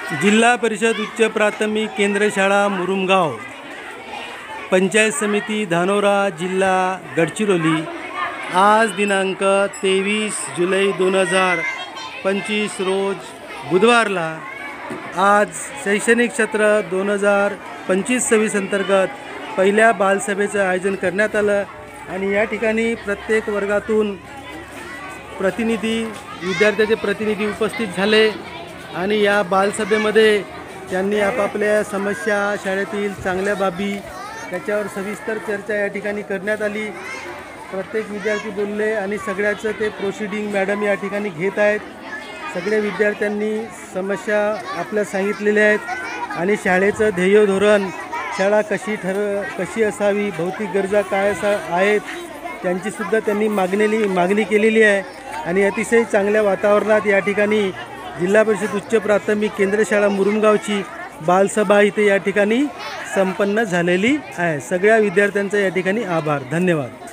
जिल्हा परिषद उच्च प्राथमिक केंद्र शाळा मुरुमगाव, पंचायत समिती धानोरा, जिल्हा गडचिरोली। आज दिनांक 23 जुलै 2025 रोज बुधवारला आज शैक्षणिक सत्र 2025-26 अंतर्गत पहिल्या बालसभेचं आयोजन करण्यात आलं आणि या ठिकाणी प्रत्येक वर्गातून विद्यार्थ्याचे प्रतिनिधी उपस्थित झाले आणि या बालसभेमध्ये त्यांनी आपापल्या समस्या, शाळेतील चांगल्या बाबी त्याच्यावर सविस्तर चर्चा या ठिकाणी करण्यात आली। प्रत्येक विद्यार्थी बोलले आणि सगळ्याचं ते प्रोसिडिंग मॅडम या ठिकाणी घेत आहेत। सगळ्या विद्यार्थ्यांनी समस्या आपल्या सांगितलेल्या आहेत आणि शाळेचं ध्येय धोरण, शाळा कशी असावी, भौतिक गरजा काय आहेत त्यांचीसुद्धा त्यांनी मागणी केलेली आहे आणि अतिशय चांगल्या वातावरणात या ठिकाणी जिल्हा परिषद उच्च प्राथमिक केंद्र शाळा मुरुमगावची बालसभा इथे या ठिकाणी संपन्न झालेली आहे। सगळ्या विद्यार्थ्यांचा या ठिकाणी आभार, धन्यवाद।